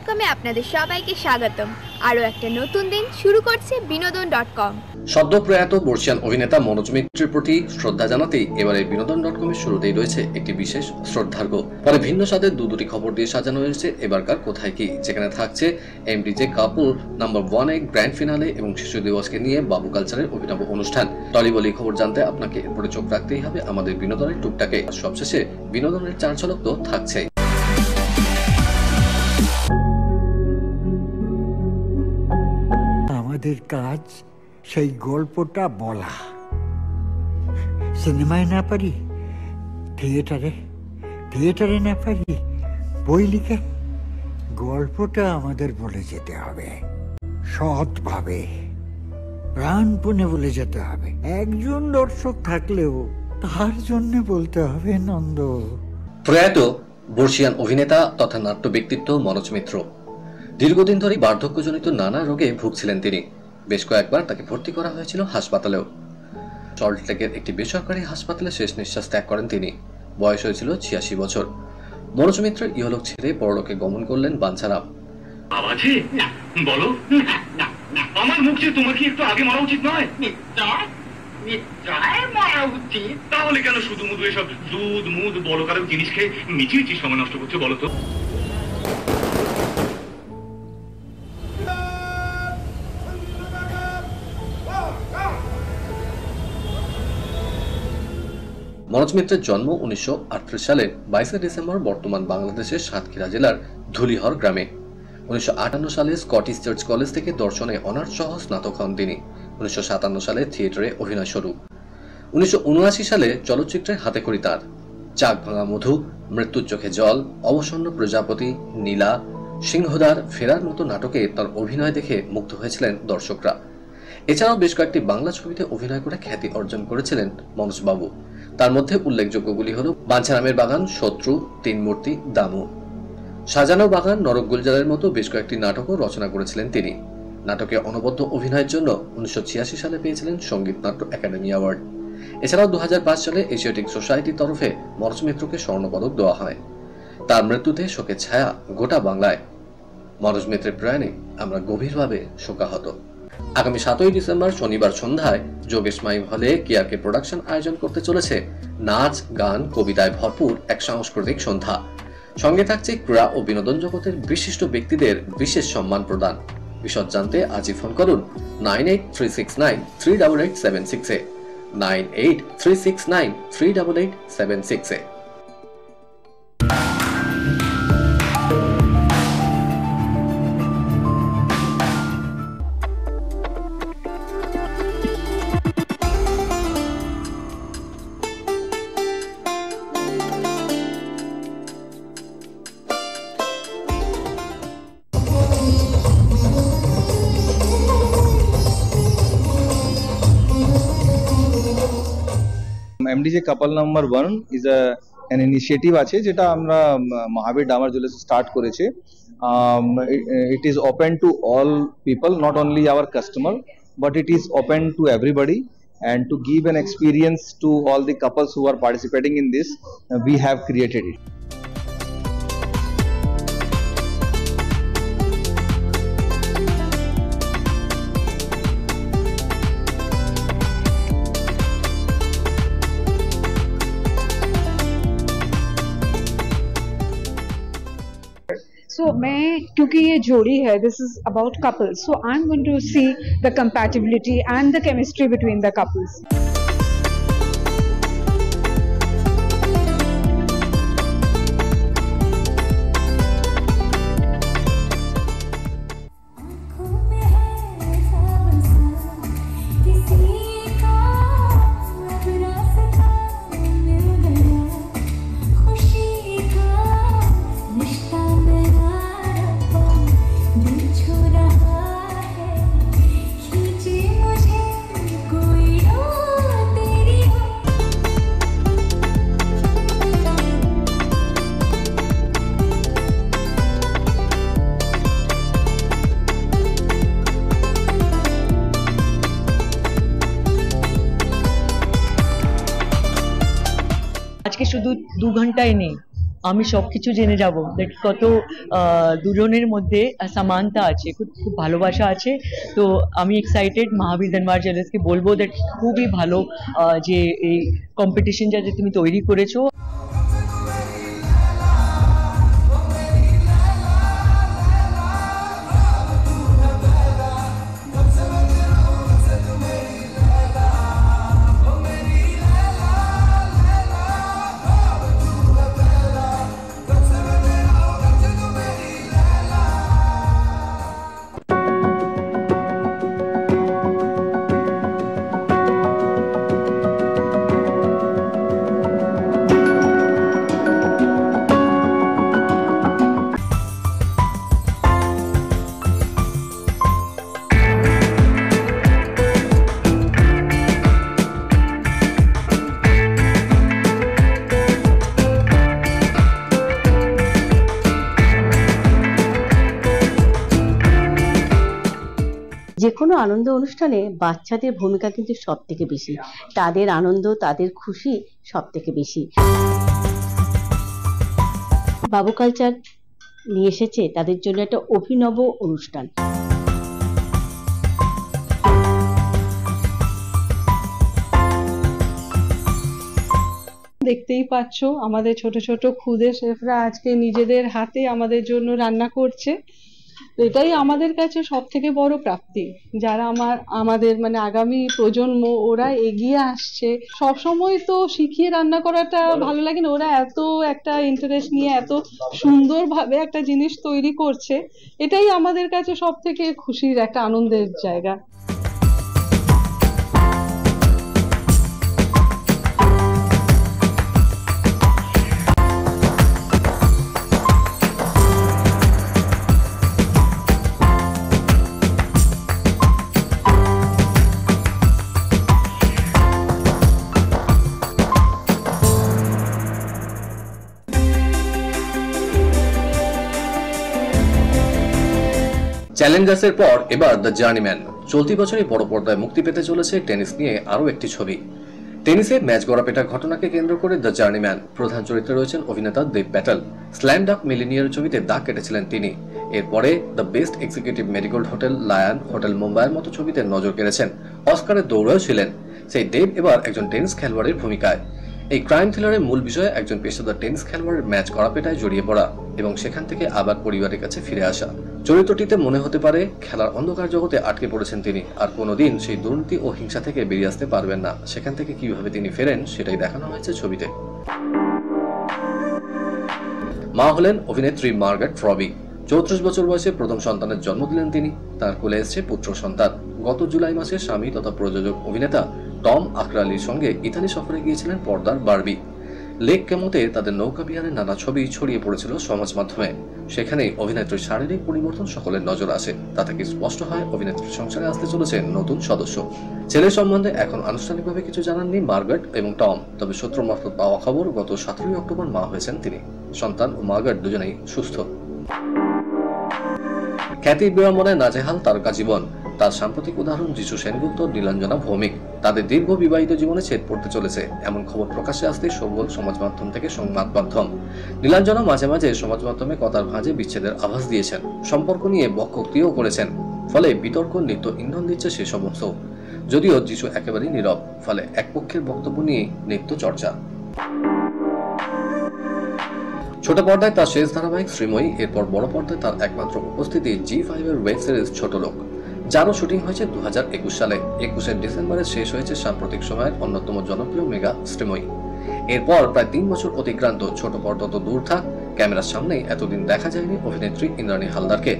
বিনোদন.কমে আপনাদের সবাইকে স্বাগতম। আরও একটা নতুন দিন শুরু করছে বিনোদন.কম। সদ্য প্রয়াত বর্ষিয়ান অভিনেতা মনোজ মিত্রের প্রতি শ্রদ্ধা জানাতেই এবারে বিনোদন.কমের শুরুতেই রয়েছে একটি বিশেষ শ্রদ্ধার্ঘ্য। পরে ভিন্ন স্বাদের দুটি খবর দিয়ে সাজানো হয়েছে এবারকার কোথায় কি, যেখানে থাকছে এমডিজে কাপল নাম্বার 1 গ্র্যান্ড ফিনালে এবং শিশু দিবসকে নিয়ে বাবু কালচারের অভিনব অনুষ্ঠান। টলিবলি খবর জানতে আপনাকে এরপরে চোখ রাখতেই হবে আমাদের বিনোদনের টুকটাকে। সবশেষে বিনোদনের চার ঝলক তো থাকছেই। আমাদের কাজ সেই গল্পটা বলা। সিনেমায় না পারি, থিয়েটারে না পারি, বই লিখে গল্পটা আমাদের বলে যেতে হবে, সৎভাবে প্রাণপণে বলে যেতে হবে। একজন দর্শক থাকলেও তার জন্য বলতে হবে নন্দ। প্রয়াত বর্ষিয়ান অভিনেতা তথা নাট্য ব্যক্তিত্ব মনোজ মিত্র দীর্ঘদিন ধরে বার্ধক্যজনিত নানা রোগে ভুগছিলেন তিনি। বেশ কয়েকবার তাকে ভর্তি করা হয়েছিল হাসপাতালেও। সল্টলেকের একটি বেসরকারি হাসপাতালে শেষ নিঃশ্বাস ত্যাগ করেন তিনি। বয়স হয়েছিল 86 বছর। মনোজ মিত্র ইহলোক ছেড়ে পরলোকে গমন করলেন বাঞ্ছারাম। আমার মুখ যে তোমার কি একটু আগে মারা উচিত নয়? তাহলে কেন শুধু মুধু এসব দুধ মুধ বড় কারো জিনিস খেয়ে মিছিমিছি সময় নষ্ট করছে বলো তো? মনোজ মিত্রের জন্ম 1938 সালের 22 ডিসেম্বর বর্তমান বাংলাদেশের সাতক্ষীরা জেলার ধুলিহর গ্রামে। 1958 সালে স্কটিশ চার্চ কলেজ থেকে দর্শনে অনার্স সহ স্নাতক হন তিনি। 1957 সালে থিয়েটারে অভিনয় শুরু। 1979 সালে চলচ্চিত্রে হাতেখড়ি তার। চাক ভাঙা মধু, মৃত্যুর চোখে জল, অবসন্ন প্রজাপতি, নীলা, সিংহদ্বার, ফেরার মতো নাটকে তার অভিনয় দেখে মুগ্ধ হয়েছিলেন দর্শকরা। এছাড়াও বেশ কয়েকটি বাংলা ছবিতে অভিনয় করে খ্যাতি অর্জন করেছিলেন মনোজ বাবু। তার মধ্যে উল্লেখযোগ্যগুলি হল বাঞ্ছারামের বাগান, শত্রু, তিন মূর্তি, দামু, সাজানো বাগান, নরক গুলজারের মতো বেশ কয়েকটি নাটকও রচনা করেছিলেন তিনি। নাটকে অনবদ্য অভিনয়ের জন্য 1986 সালে পেয়েছিলেন সঙ্গীত নাট্য একাডেমি অ্যাওয়ার্ড। এছাড়াও 2005 সালে এশিয়াটিক সোসাইটির তরফে মনোজ মিত্রকে স্বর্ণপদক দেওয়া হয়। তার মৃত্যুতে শোকের ছায়া গোটা বাংলায়। মনোজ মিত্রের প্রয়াণে আমরা গভীরভাবে শোকাহত। আগামী 7 ডিসেম্বর শনিবার সন্ধ্যায় যোগেশ মাইম হলে কেআরকে প্রোডাকশন আয়োজন করতে চলেছে নাচ, গান, কবিতায় ভরপুর এক সাংস্কৃতিক সন্ধ্যা। সঙ্গে থাকছে ক্রীড়া ও বিনোদন জগতের বিশিষ্ট ব্যক্তিদের বিশেষ সম্মান প্রদান। বিশদ জানতে আজই ফোন করুন 9836938876 9836938876। MDJ couple number 1 is an initiative আছে যেটা আমরা মহাবীর ডামার জুয়েলার্স স্টার্ট করেছে। It is open to all people, not only our customer, but it is open to everybody, and to give an experience to all the couples who are participating in this, we have created it. So मैं क्योंकि ये जोड़ी है, this is about couples, so I'm going to see the compatibility and the chemistry between the couples. আজকে শুধু 2 ঘন্টাই নেই, আমি সবকিছু জেনে যাব দ্যাট কত দুজনের মধ্যে সমানতা আছে, খুব খুব ভালোবাসা আছে। তো আমি এক্সাইটেড, মহাবীর দানওয়ার জুয়েলার্সকে বলবো দ্যাট খুবই ভালো যে এই কম্পিটিশনটা যে তুমি তৈরি করেছো। যে কোনো আনন্দ অনুষ্ঠানে বাচ্চাদের ভূমিকা কিন্তু সব থেকে বেশি, তাদের আনন্দ তাদের খুশি সব থেকে বেশি। বাবু কালচার নিয়ে এসেছে তাদের জন্য একটা অভিনব অনুষ্ঠান। দেখতেই পাচ্ছ আমাদের ছোট ছোট খুদে শেফরা আজকে নিজেদের হাতে আমাদের জন্য রান্না করছে। এটাই আমাদের কাছে সব থেকে বড় প্রাপ্তি। যারা আমাদের মানে আগামী প্রজন্ম, ওরা এগিয়ে আসছে। সব সময় তো শিখিয়ে রান্না করাটা ভালো লাগে না, ওরা এত একটা ইন্টারেস্ট নিয়ে এত সুন্দরভাবে একটা জিনিস তৈরি করছে, এটাই আমাদের কাছে সব থেকে খুশির একটা আনন্দের জায়গা। চ্যালেঞ্জার্সের পর এবার দ্য জার্নিম্যান। চলতি বছরই বড় পর্দায় মুক্তি পেতে চলেছে টেনিস নিয়ে আরও একটি ছবি। টেনিসে ম্যাচ গড়াপেটা ঘটনাকে কেন্দ্র করে দ্য জার্নিম্যান প্রধান চরিত্রে রয়েছেন অভিনেতা দেব প্যাটেল। স্ল্যাম ডাঙ্ক মিলিনিয়ার ছবিতে দাগ কেটেছিলেন তিনি। এরপরে the best executive marigold hotel, lion, hotel মুম্বাইয়ের মতো ছবিতে নজর কেড়েছেন। অস্কারের দৌড়েও ছিলেন। সেই দেব এবার একজন টেনিস খেলোয়াড়ের ভূমিকায়। এই ক্রাইম থ্রিলারের মূল বিষয় একজন পেশাদার টেনিস খেলোয়াড়ের ম্যাচ গড়াপেটায় জড়িয়ে পড়া এবং সেখান থেকে আবার পরিবারের কাছে ফিরে আসা। চরিত্রটিতে মনে হতে পারে খেলার অন্ধকার জগতে আটকে পড়েছেন তিনি, আর কোনোদিন সেই দুর্নীতি ও হিংসা থেকে বেরিয়ে আসতে পারবেন না। সেখান থেকে কিভাবে তিনি ফেরেন সেটাই দেখানো হয়েছে ছবিতে। মা হলেন অভিনেত্রী মার্গারেট রবি। 34 বছর বয়সে প্রথম সন্তানের জন্ম দিলেন তিনি। তার কোলে এসেছে পুত্র সন্তান। গত জুলাই মাসে স্বামী তথা প্রযোজক অভিনেতা টম আকরালির সঙ্গে ইতালি সফরে গিয়েছিলেন পর্দার বারবি। লেক কেমোতে তাদের নৌকা বিহারের নানা ছবি ছড়িয়ে পড়েছিল সমাজ মাধ্যমে। সেখানেই অভিনেত্রীর শারীরিক পরিবর্তন সকলের নজর আসে। তা থেকে স্পষ্ট হয় অভিনেত্রীর সংসারে আসতে চলেছে নতুন সদস্য। ছেলের সম্বন্ধে এখন আনুষ্ঠানিকভাবে কিছু জানাননি মার্গারেট এবং টম, তবে সূত্র মারফত পাওয়া খবর গত 17 অক্টোবর মা হয়েছেন তিনি। সন্তান ও মার্গারেট দুজনেই সুস্থ। খ্যাতি বিড়ম্বনায় নাজেহাল তারকা জীবন। তার সাম্প্রতিক উদাহরণ যিশু সেনগুপ্ত, নীলাঞ্জনা ভৌমিক। তাদের দীর্ঘ বিবাহিত জীবনে ছেদ পড়তে চলেছে এমন খবর প্রকাশ্যে আসতেই সরগোল সমাজ মাধ্যম থেকে সংবাদ মাধ্যম। নীলাঞ্জনা মাঝে মাঝে সমাজ মাধ্যমে কথার ভাঁজে বিচ্ছেদের আভাস দিয়েছেন, সম্পর্ক নিয়ে বক্তব্যও করেছেন। ফলে বিতর্ক নিত্য ইন্ধন দিচ্ছে সে সমস্ত। যদিও যিশু একেবারেই নীরব, ফলে এক পক্ষের বক্তব্য নিয়ে নিত্য চর্চা। ছোট পর্দায় তার শেষ ধারাবাহিক শ্রীময়ী, এরপর বড় পর্দায় তার একমাত্র উপস্থিতি জি5 এর ওয়েব সিরিজ ছোট লোক, যারও শুটিং হয়েছে 2021 সালে। 21 ডিসেম্বরে শেষ হয়েছে সাম্প্রতিক সময়ের অন্যতম জনপ্রিয় মেগা শ্রীময়ী। এরপর প্রায় 3 বছর অতিক্রান্ত। ছোট পর্দা তো দূর থাক, ক্যামেরার সামনেই এতদিন দেখা যায়নি অভিনেত্রী ইন্দ্রাণী হালদারকে।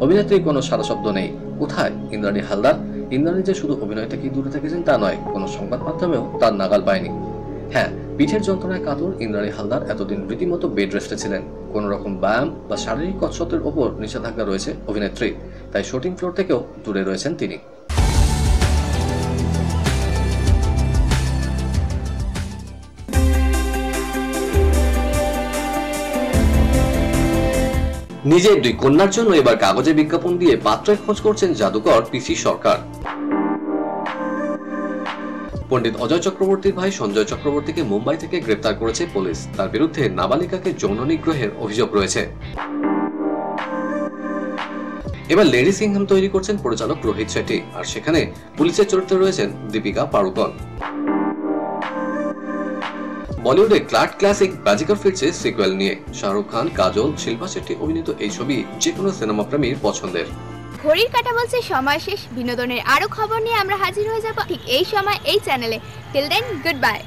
অভিনেত্রীর কোনো সারা শব্দ নেই। কোথায় ইন্দ্রাণী হালদার? ইন্দ্রাণী যে শুধু অভিনয় থেকেই দূরে থেকেছেন তা নয়, কোনো সংবাদ মাধ্যমেও তার নাগাল পায়নি। হ্যাঁ, পিঠের যন্ত্রণায় কাতর ইন্দ্রাণী হালদার এতদিন রীতিমতো বেড রেস্টে ছিলেন। কোন রকম ব্যায়াম বা শারীরিক কসরতের ওপর নিষেধাজ্ঞা রয়েছে অভিনেত্রী, তাই শুটিং ফ্লোর থেকেও দূরে রয়েছেন তিনি। নিজের 2 কন্যার জন্য এবার কাগজে বিজ্ঞাপন দিয়ে পাত্রের খোঁজ করছেন জাদুকর পিসি সরকার। পণ্ডিত অজয় চক্রবর্তীর ভাই সঞ্জয় চক্রবর্তীকে মুম্বাই থেকে গ্রেপ্তার করেছে পুলিশ। তার বিরুদ্ধে নাবালিকাকে যৌন নিগ্রহের অভিযোগ রয়েছে। এবার লেডি সিংহাম তৈরি করছেন পরিচালক রোহিত শেট্টি, আর সেখানে পুলিশের চরিত্রে রয়েছেন দীপিকা পাড়ুকন। বলিউডে ক্লার্ক ক্লাসিক বাজিকর ফিরছে সিকুয়েল নিয়ে। শাহরুখ খান, কাজল, শিল্পা শেট্টি অভিনীত এই ছবি যে কোনো সিনেমা প্রেমীর পছন্দের। ঘড়ির কাঁটা বলছে সময় শেষ। বিনোদনের আরো খবর নিয়ে আমরা হাজির হয়ে যাব ঠিক এই সময় এই চ্যানেলে। Till then, good bye.